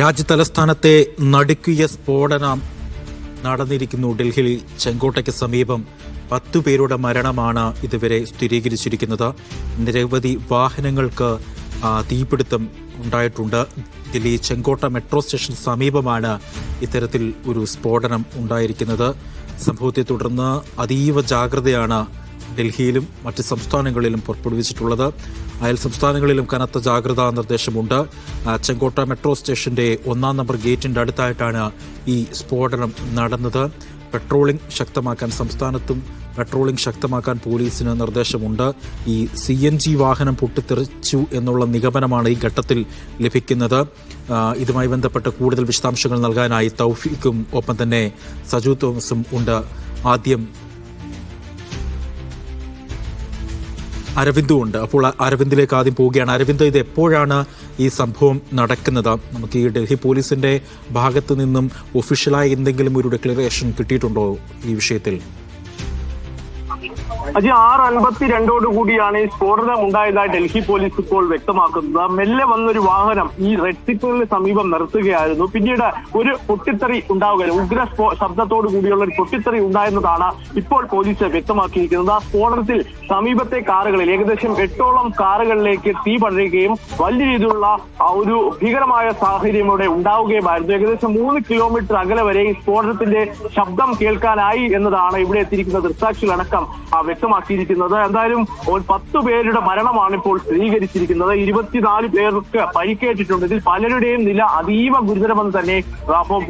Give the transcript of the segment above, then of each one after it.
രാജ്യതലസ്ഥാനത്തെ നടുക്കിയ സ്ഫോടനം നടന്നിരിക്കുന്നു. ഡൽഹിയിൽ ചെങ്കോട്ടയ്ക്ക് സമീപം 10 പേരുടെ മരണമാണ് ഇതുവരെ സ്ഥിരീകരിച്ചിരിക്കുന്നത്. നിരവധി വാഹനങ്ങൾക്ക് തീപിടുത്തം ഉണ്ടായിട്ടുണ്ട്. ദില്ലി ചെങ്കോട്ട മെട്രോ സ്റ്റേഷൻ സമീപമാണ് ഇത്തരത്തിൽ ഒരു സ്ഫോടനം ഉണ്ടായിരിക്കുന്നത്. സംഭവത്തെ തുടർന്ന് അതീവ ജാഗ്രതയാണ് ഡൽഹിയിലും മറ്റ് സംസ്ഥാനങ്ങളിലും പുറപ്പെടുവിച്ചിട്ടുള്ളത്. അയൽ സംസ്ഥാനങ്ങളിലും കനത്ത ജാഗ്രതാ നിർദ്ദേശമുണ്ട്. ചെങ്കോട്ട മെട്രോ സ്റ്റേഷന്റെ 1-ാം നമ്പർ ഗേറ്റിന്റെ അടുത്തായിട്ടാണ് ഈ സ്ഫോടനം നടന്നത്. പെട്രോളിംഗ് ശക്തമാക്കാൻ സംസ്ഥാനത്തും പെട്രോളിംഗ് ശക്തമാക്കാൻ പോലീസിന് നിർദ്ദേശമുണ്ട്. ഈ CNG വാഹനം പൊട്ടിത്തെറിച്ചു എന്നുള്ള നിഗമനമാണ് ഈ ഘട്ടത്തിൽ ലഭിക്കുന്നത്. ഇതുമായി ബന്ധപ്പെട്ട് കൂടുതൽ വിശദാംശങ്ങൾ നൽകാനായി തൗഫീഖും ഒപ്പം തന്നെ സജു തോമസും ഉണ്ട്. ആദ്യം അരവിന്ദും ഉണ്ട്. അപ്പോൾ അരവിന്ദിലേക്ക് ആദ്യം പോവുകയാണ്. അരവിന്ദ്, ഇത് എപ്പോഴാണ് ഈ സംഭവം നടക്കുന്നത്? നമുക്ക് ഈ ഡൽഹി പോലീസിന്റെ ഭാഗത്ത് നിന്നും ഒഫീഷ്യലായി എന്തെങ്കിലും ഒരു ഡിക്ലറേഷൻ കിട്ടിയിട്ടുണ്ടോ ഈ വിഷയത്തിൽ? 6:52 കൂടിയാണ് ഈ സ്ഫോടനം ഉണ്ടായതായി ഡൽഹി പോലീസ് ഇപ്പോൾ വ്യക്തമാക്കുന്നത്. മെല്ലെ വന്നൊരു വാഹനം ഈ റെഡ് സിഗ്നലിന് സമീപം നിർത്തുകയായിരുന്നു. പിന്നീട് ഒരു പൊട്ടിത്തെറി ഉണ്ടാവുകയാണ്. ഉഗ്ര ശബ്ദത്തോടു കൂടിയുള്ള ഒരു പൊട്ടിത്തെറി ഉണ്ടായെന്നതാണ് ഇപ്പോൾ പോലീസ് വ്യക്തമാക്കിയിരിക്കുന്നത്. ആ സ്ഫോടനത്തിൽ സമീപത്തെ കാറുകളിൽ ഏകദേശം 8ഓളം കാറുകളിലേക്ക് തീ പടരുകയും വലിയ രീതിയിലുള്ള ഒരു ഭീകരമായ സാഹചര്യം ഇവിടെ ഉണ്ടാവുകയുമായിരുന്നു. ഏകദേശം 3 കിലോമീറ്റർ അകലെ വരെ ഈ സ്ഫോടനത്തിന്റെ ശബ്ദം കേൾക്കാനായി എന്നതാണ് ഇവിടെ എത്തിയിരിക്കുന്ന ദൃക്സാക്ഷികളടക്കം വ്യക്തമാക്കിയിരിക്കുന്നത്. എന്തായാലും 10 പേരുടെ മരണമാണ് ഇപ്പോൾ സ്ഥിരീകരിച്ചിരിക്കുന്നത്. 24 പേർക്ക് പരിക്കേറ്റിട്ടുണ്ട്. ഇതിൽ പലരുടെയും നില അതീവ ഗുരുതരമെന്ന് തന്നെ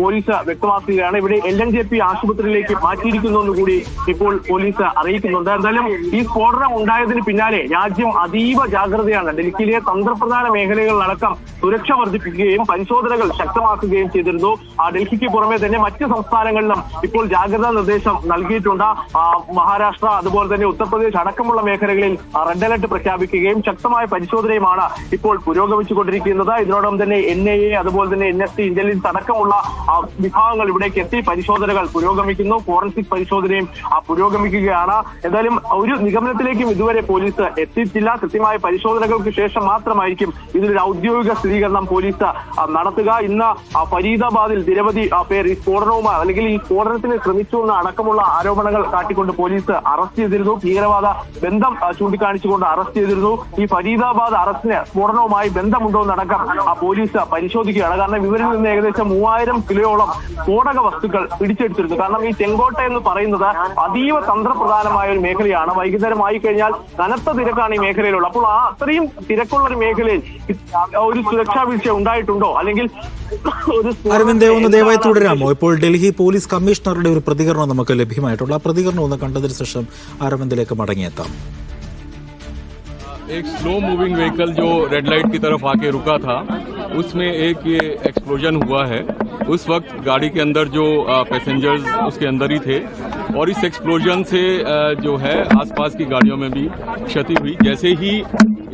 പോലീസ് വ്യക്തമാക്കുകയാണ്. ഇവിടെ LNJP ആശുപത്രിയിലേക്ക് മാറ്റിയിരിക്കുന്നു കൂടി ഇപ്പോൾ പോലീസ് അറിയിക്കുന്നുണ്ട്. എന്തായാലും ഈ സ്ഫോടനം ഉണ്ടായതിന് പിന്നാലെ രാജ്യം അതീവ ജാഗ്രതയാണ്. ഡൽഹിയിലെ തന്ത്രപ്രധാന മേഖലകളിലടക്കം സുരക്ഷ വർദ്ധിപ്പിക്കുകയും പരിശോധനകൾ ശക്തമാക്കുകയും ചെയ്തിരുന്നു. ഡൽഹിക്ക് പുറമെ തന്നെ മറ്റ് സംസ്ഥാനങ്ങളിലും ഇപ്പോൾ ജാഗ്രതാ നിർദ്ദേശം നൽകിയിട്ടുണ്ട്. മഹാരാഷ്ട്ര അതുപോലെ തന്നെ ഉത്തർപ്രദേശ് അടക്കമുള്ള മേഖലകളിൽ റെഡ് അലർട്ട് പ്രഖ്യാപിക്കുകയും ശക്തമായ പരിശോധനയുമാണ് ഇപ്പോൾ പുരോഗമിച്ചുകൊണ്ടിരിക്കുന്നത്. ഇതിനോടൊപ്പം തന്നെ NIA അതുപോലെ തന്നെ NST ഇന്റലിജൻസ് അടക്കമുള്ള വിഭാഗങ്ങൾ ഇവിടേക്ക് എത്തി പരിശോധനകൾ പുരോഗമിക്കുന്നു. ഫോറൻസിക് പരിശോധനയും പുരോഗമിക്കുകയാണ്. എന്തായാലും ഒരു നിഗമനത്തിലേക്കും ഇതുവരെ പോലീസ് എത്തിയിട്ടില്ല. കൃത്യമായ പരിശോധനകൾക്ക് ശേഷം മാത്രമായിരിക്കും ഇതിലൊരു ഔദ്യോഗിക സ്ഥിരീകരണം പോലീസ് നടത്തുക. ഇന്ന് ഫരീദാബാദിൽ നിരവധി പേർ ഈ സ്ഫോടനവുമായി അല്ലെങ്കിൽ ഈ സ്ഫോടനത്തിന് ശ്രമിച്ചു എന്ന അടക്കമുള്ള ആരോപണങ്ങൾ കാട്ടിക്കൊണ്ട് പോലീസ് അറസ്റ്റ് ചെയ്തിരുന്നു. ഭീകരവാദ ബന്ധം ചൂണ്ടിക്കാണിച്ചുകൊണ്ട് അറസ്റ്റ് ചെയ്തിരുന്നു. ഈ ഫരീദാബാദ് അറസ്റ്റിന് സ്ഫോടനവുമായി ബന്ധമുണ്ടോ എന്നടക്കം പോലീസ് പരിശോധിക്കുകയാണ്. കാരണം ഇവരിൽ നിന്ന് ഏകദേശം 3000 കിലോയോളം സ്ഫോടക വസ്തുക്കൾ പിടിച്ചെടുത്തിരുന്നു. കാരണം ഈ ചെങ്കോട്ട എന്ന് പറയുന്നത് അതീവ തന്ത്രപ്രധാനമായ ഒരു മേഖലയാണ്. വൈകുന്നേരമായി കഴിഞ്ഞാൽ കനത്ത തിരക്കാണ് ഈ മേഖലയിലുള്ളത്. അപ്പോൾ അത്രയും തിരക്കുള്ള ഒരു മേഖലയിൽ ഒരു സുരക്ഷാ വീഴ്ച ഉണ്ടായിട്ടുണ്ടോ അല്ലെങ്കിൽ അരവിന്ദ് ഒന്ന് ദയവായി തുടരാമോ? ഇപ്പോൾ ഡൽഹി പോലീസ് കമ്മീഷണറുടെ ഒരു പ്രതികരണം നമുക്ക് ലഭ്യമായിട്ടുള്ള ആ പ്രതികരണം ഒന്ന് കണ്ടതിന് ശേഷം അരവിന്ദിലേക്ക് മടങ്ങിയെത്താം. एक स्लो मूविंग व्हीकल जो रेड लाइट की तरफ आके रुका था उसमें एक ये एक्सप्लोजन हुआ है. उस वक्त गाड़ी के अंदर जो पैसेंजर्स उसके अंदर ही थे और इस एक्सप्लोजन से जो है आसपास की गाड़ियों में भी क्षति हुई. जैसे ही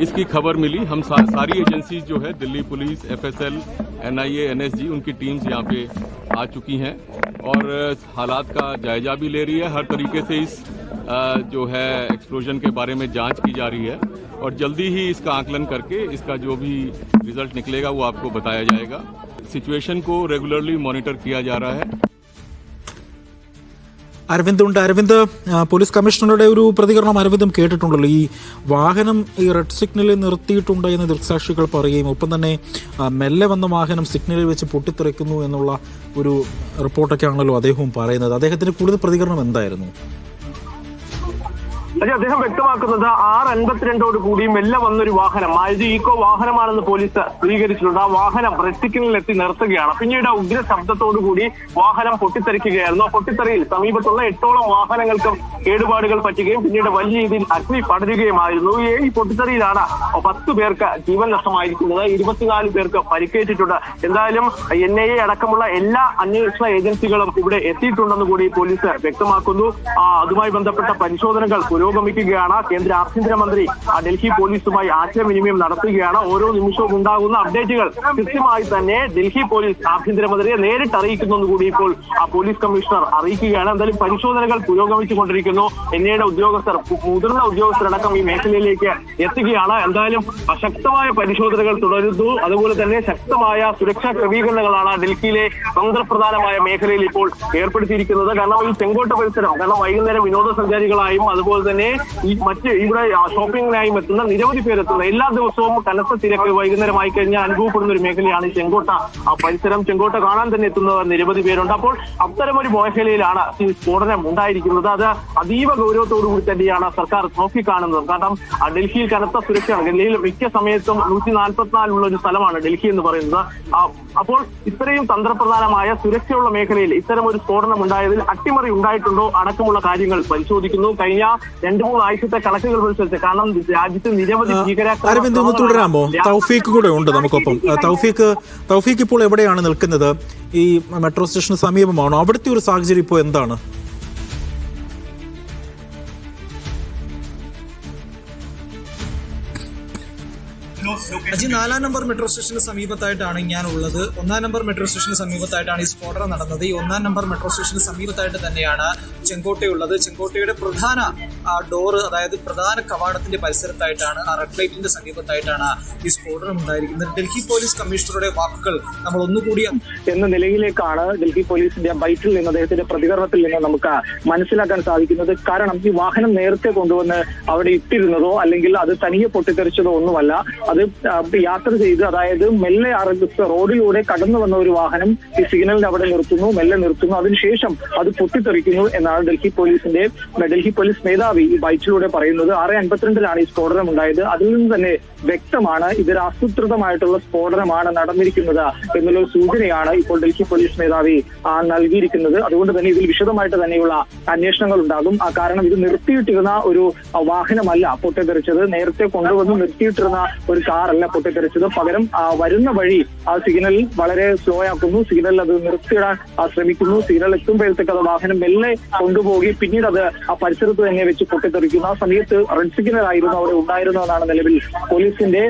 इसकी खबर मिली हम सारी एजेंसीज जो है Delhi police, FSL, NIA, NSG उनकी टीम्स यहाँ पे आ चुकी हैं और हालात का जायजा भी ले रही है. हर तरीके से इस जो है एक्सप्लोजन के बारे में जांच की जा रही है और जल्दी ही इसका आकलन करके इसका जो भी रिजल्ट निकलेगा वो आपको बताया जाएगा. सिचुएशन को रेगुलरली मॉनिटर किया जा रहा है. അരവിന്ദ് ഉണ്ട്. അരവിന്ദ്, പോലീസ് കമ്മീഷണറുടെ ഒരു പ്രതികരണം അരവിന്ദും കേട്ടിട്ടുണ്ടല്ലോ. ഈ വാഹനം ഈ റെഡ് സിഗ്നലിൽ നിർത്തിയിട്ടുണ്ട് എന്ന് ദൃക്സാക്ഷികൾ പറയുകയും ഒപ്പം തന്നെ മെല്ലെ വന്ന വാഹനം സിഗ്നലിൽ വെച്ച് പൊട്ടിത്തെറിക്കുന്നു എന്നുള്ള ഒരു റിപ്പോർട്ടൊക്കെ ആണല്ലോ അദ്ദേഹവും പറയുന്നത്. അദ്ദേഹത്തിന്റെ കൂടുതൽ പ്രതികരണം എന്തായിരുന്നു? അദ്ദേഹം വ്യക്തമാക്കുന്നത് 6:52 കൂടി മെല്ലെ വന്നൊരു വാഹനം മാരുതി ഈക്കോ വാഹനമാണെന്ന് പോലീസ് സ്ഥിരീകരിച്ചിട്ടുണ്ട്. ആ വാഹനം റെഡ് സിഗ്നലിൽ എത്തി നിർത്തുകയാണ്. പിന്നീട് ഉഗ്ര ശബ്ദത്തോടു കൂടി വാഹനം പൊട്ടിത്തെറിക്കുകയായിരുന്നു. ആ പൊട്ടിത്തെറിയിൽ സമീപത്തുള്ള 8ഓളം വാഹനങ്ങൾക്കും കേടുപാടുകൾ പറ്റുകയും പിന്നീട് വലിയ രീതിയിൽ അഗ്നി പടരുകയുമായിരുന്നു. ഈ പൊട്ടിത്തെറിയിലാണ് 10 പേർക്ക് ജീവൻ നഷ്ടമായിരിക്കുന്നത്. 24 പേർക്ക് പരിക്കേറ്റിട്ടുണ്ട്. എന്തായാലും NIA അടക്കമുള്ള എല്ലാ അന്വേഷണ ഏജൻസികളും ഇവിടെ എത്തിയിട്ടുണ്ടെന്ന് കൂടി പോലീസ് വ്യക്തമാക്കുന്നു. അതുമായി ബന്ധപ്പെട്ട പരിശോധനകൾ പുരോഗമിക്കുകയാണ്. കേന്ദ്ര ആഭ്യന്തരമന്ത്രി ഡൽഹി പോലീസുമായി ആശയവിനിമയം നടത്തുകയാണ്. ഓരോ നിമിഷവും ഉണ്ടാകുന്ന അപ്ഡേറ്റുകൾ കൃത്യമായി തന്നെ ഡൽഹി പോലീസ് ആഭ്യന്തരമന്ത്രിയെ നേരിട്ട് അറിയിക്കുന്നു കൂടി ഇപ്പോൾ പോലീസ് കമ്മീഷണർ അറിയിക്കുകയാണ്. എന്തായാലും പരിശോധനകൾ പുരോഗമിച്ചുകൊണ്ടിരിക്കുന്നു. എൻഐയുടെ ഉദ്യോഗസ്ഥർ, മുതിർന്ന ഉദ്യോഗസ്ഥരടക്കം ഈ മേഖലയിലേക്ക് എത്തുകയാണ്. എന്തായാലും ശക്തമായ പരിശോധനകൾ തുടരുന്നു. അതുപോലെ തന്നെ ശക്തമായ സുരക്ഷാ ക്രമീകരണങ്ങളാണ് ഡൽഹിയിലെ തന്ത്രപ്രധാനമായ മേഖലയിൽ ഇപ്പോൾ ഏർപ്പെടുത്തിയിരിക്കുന്നത്. കാരണം ഈ ചെങ്കോട്ട പരിസരം, കാരണം വൈകുന്നേരം വിനോദസഞ്ചാരികളായും അതുപോലെ തന്നെ ഈ മറ്റ് ഇവിടെ ഷോപ്പിംഗിനായും എത്തുന്ന നിരവധി പേരെത്തുന്ന എല്ലാ ദിവസവും കനത്ത തിരക്ക് വൈകുന്നേരമായി കഴിഞ്ഞാൽ അനുഭവപ്പെടുന്ന ഒരു മേഖലയാണ് ഈ ചെങ്കോട്ട പരിസരം. ചെങ്കോട്ട കാണാൻ തന്നെ എത്തുന്നവർ നിരവധി പേരുണ്ട്. അപ്പോൾ അത്തരമൊരു മേഖലയിലാണ് ഈ സ്ഫോടനം ഉണ്ടായിരിക്കുന്നത്. അത് അതീവ ഗൗരവത്തോടുകൂടി തന്നെയാണ് സർക്കാർ നോക്കിക്കാണുന്നത്. കാരണം ഡൽഹിയിൽ കനത്ത സുരക്ഷയാണ്. ഡൽഹിയിൽ മിക്ക സമയത്തും 144 ഒരു സ്ഥലമാണ് ഡൽഹി എന്ന് പറയുന്നത്. അപ്പോൾ ഇത്രയും തന്ത്രപ്രധാനമായ സുരക്ഷയുള്ള മേഖലയിൽ ഇത്തരം ഒരു സ്ഫോടനം ഉണ്ടായതിൽ അട്ടിമറി ഉണ്ടായിട്ടുണ്ടോ അടക്കമുള്ള കാര്യങ്ങൾ പരിശോധിക്കുന്നു. കഴിഞ്ഞ 2-3 ആഴ്ചത്തെ കണക്കുകൾ പരിശോധിച്ച്, കാരണം രാജ്യത്ത് നിരവധി അരവിന്ദ് ഒന്ന് തുടരാമോ? തൗഫീഖ് കൂടെ ഉണ്ട് നമുക്കൊപ്പം. തൗഫീഖ് ഇപ്പോൾ എവിടെയാണ് നിൽക്കുന്നത്? ഈ മെട്രോ സ്റ്റേഷന് സമീപമാണോ? അവിടുത്തെ ഒരു സാഹചര്യം ഇപ്പോൾ എന്താണ്? അജി, 4-ാം നമ്പർ മെട്രോ സ്റ്റേഷന് സമീപത്തായിട്ടാണ് ഞാൻ ഉള്ളത്. 1-ാം നമ്പർ മെട്രോ സ്റ്റേഷന് സമീപത്തായിട്ടാണ് ഈ സ്ഫോടനം നടന്നത്. ഈ 1-ാം നമ്പർ മെട്രോ സ്റ്റേഷന് സമീപത്തായിട്ട് തന്നെയാണ് ചെങ്കോട്ടയുള്ളത്. ചെങ്കോട്ടയുടെ പ്രധാന ഡോറ്, അതായത് പ്രധാന കവാടത്തിന്റെ പരിസരത്തായിട്ടാണ്, ആ റെഡ് ലൈറ്റിന്റെ സമീപത്തായിട്ടാണ് ഈ സ്ഫോടനം ഉണ്ടായിരിക്കുന്നത്. ഡൽഹി പോലീസ് കമ്മീഷണറുടെ വാക്കുകൾ നമ്മൾ ഒന്നുകൂടി എന്ന നിലയിലേക്കാണ് ഡൽഹി പോലീസിന്റെ ബൈറ്റിൽ നിന്ന്, അദ്ദേഹത്തിന്റെ പ്രതികരണത്തിൽ നിന്ന് നമുക്ക് മനസ്സിലാക്കാൻ സാധിക്കുന്നത്. കാരണം ഈ വാഹനം നേരത്തെ കൊണ്ടുവന്ന് അവിടെ ഇട്ടിരുന്നതോ അല്ലെങ്കിൽ അത് തനിയെ പൊട്ടിത്തെറിച്ചതോ ഒന്നുമല്ല. അത് യാത്ര ചെയ്ത്, അതായത് മെല്ലെ റോഡിലൂടെ കടന്നു വന്ന ഒരു വാഹനം ഈ സിഗ്നലിൽ അവിടെ നിർത്തുന്നു, മെല്ലെ നിർത്തുന്നു, അതിനുശേഷം അത് പൊട്ടിത്തെറിക്കുന്നു എന്നാണ് ഡൽഹി പോലീസ് മേധാവി ഈ ബൈറ്റിലൂടെ പറയുന്നത്. 6:52 ഈ സ്ഫോടനം ഉണ്ടായത്. അതിൽ നിന്ന് തന്നെ വ്യക്തമാണ് ഇതൊരു ആസൂത്രിതമായിട്ടുള്ള സ്ഫോടനമാണ് നടന്നിരിക്കുന്നത് എന്നുള്ള സൂചനയാണ് ഇപ്പോൾ ഡൽഹി പോലീസ് മേധാവി നൽകിയിരിക്കുന്നത്. അതുകൊണ്ട് തന്നെ ഇതിൽ വിശദമായിട്ട് തന്നെയുള്ള അന്വേഷണങ്ങൾ ഉണ്ടാകും. കാരണം ഇത് നിർത്തിയിട്ടിരുന്ന ഒരു വാഹനമല്ല പൊട്ടിത്തെറിച്ചത്, നേരത്തെ കൊണ്ടുവന്ന് നിർത്തിയിട്ടിരുന്ന ഒരു കാറല്ല പൊട്ടിത്തെറിച്ചത്. പകരം വരുന്ന വഴി ആ സിഗ്നൽ വളരെ സ്ലോ ആക്കുന്നു, സിഗ്നൽ അത് നിർത്തിയിടാൻ ശ്രമിക്കുന്നു. സിഗ്നൽ എത്തുമ്പോഴത്തേക്ക് അത് വാഹനം മെല്ലെ കൊണ്ടുപോയി പിന്നീട് അത് ആ പരിസരത്ത് തന്നെ വെച്ച് പൊട്ടിത്തെറിക്കുന്നു. ആ സമയത്ത് റെഡ് സിഗ്നൽ ആയിരുന്നു അവിടെ ഉണ്ടായിരുന്നതെന്നാണ് നിലവിൽ പോലീസിന്റെ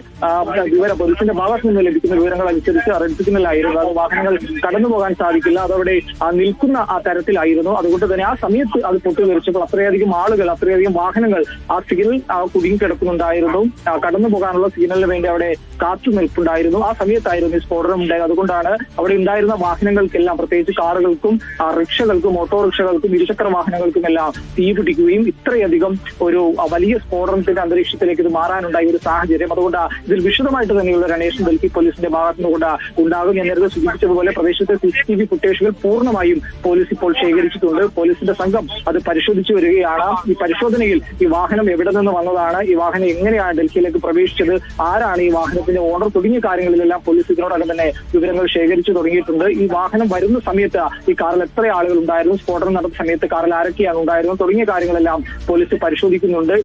ഭാഗത്ത് നിന്ന് ലഭിക്കുന്ന വിവരങ്ങൾ അനുസരിച്ച്. റെഡ് സിഗ്നൽ ആയിരുന്നു, അത് വാഹനങ്ങൾ കടന്നു പോകാൻ സാധിക്കില്ല, അതവിടെ നിൽക്കുന്ന ആ തരത്തിലായിരുന്നു. അതുകൊണ്ട് തന്നെ ആ സമയത്ത് അത് പൊട്ടിത്തെറിച്ചപ്പോൾ അത്രയധികം ആളുകൾ, അത്രയധികം വാഹനങ്ങൾ ആ സിഗ്നൽ കുടുങ്ങിക്കിടക്കുന്നുണ്ടായിരുന്നു. കടന്നു പോകാനുള്ള സിഗ്നലിന് വേണ്ടി അവിടെ കാത്തു നിൽപ്പുണ്ടായിരുന്നു. ആ സമയത്തായിരുന്നു ഈ സ്ഫോടനം ഉണ്ടായത്. അതുകൊണ്ടാണ് അവിടെ ഉണ്ടായിരുന്ന വാഹനങ്ങൾക്കെല്ലാം, പ്രത്യേകിച്ച് കാറുകൾക്കും റിക്ഷകൾക്കും ഓട്ടോറിക്ഷകൾക്കും ഇരുചക്ര വാഹനങ്ങൾക്കും എല്ലാം തീപിടിക്കുകയും ഇത്രയധികം ഒരു വലിയ സ്ഫോടനത്തിന്റെ അന്തരീക്ഷത്തിലേക്ക് ഇത് മാറാനുണ്ടായ ഒരു സാഹചര്യം. അതുകൊണ്ട് ഇതിൽ വിശദമായിട്ട് തന്നെയുള്ള ഒരു അന്വേഷണം ഡൽഹി പോലീസിന്റെ ഭാഗത്തുനിന്നുകൊണ്ട് ഉണ്ടാകും. ഞാൻ നേരത്തെ സൂചിപ്പിച്ചതുപോലെ പ്രദേശത്തെ CCTV ഫുട്ടേജുകൾ പൂർണ്ണമായും പോലീസ് ഇപ്പോൾ ശേഖരിച്ചിട്ടുണ്ട്. പോലീസിന്റെ സംഘം അത് പരിശോധിച്ചു വരികയാണ്. ഈ പരിശോധനയിൽ ഈ വാഹനം എവിടെ നിന്ന് വന്നതാണ്, ഈ വാഹനം എങ്ങനെയാണ് ഡൽഹിയിലേക്ക് പ്രവേശിച്ചത്, ആരാണ് ഈ വാഹനത്തിന്റെ ഓണർ തുടങ്ങിയ കാര്യങ്ങളിലെല്ലാം പോലീസ് ഇതിനോടകം തന്നെ വിവരങ്ങൾ ശേഖരിച്ചു തുടങ്ങിയിട്ടുണ്ട്. ഈ വാഹനം വരുന്ന സമയത്ത് ഈ കാറിൽ എത്ര ആളുകൾ ഉണ്ടായിരുന്നു, സ്ഫോടനം നടന്ന സമയത്ത് കാറിൽ ആരൊക്കെയാണ് ഉണ്ടായിരുന്നത് തുടങ്ങിയ കാര്യങ്ങളെല്ലാം പോലീസ് പരിശോധിക്കുന്നുണ്ട്.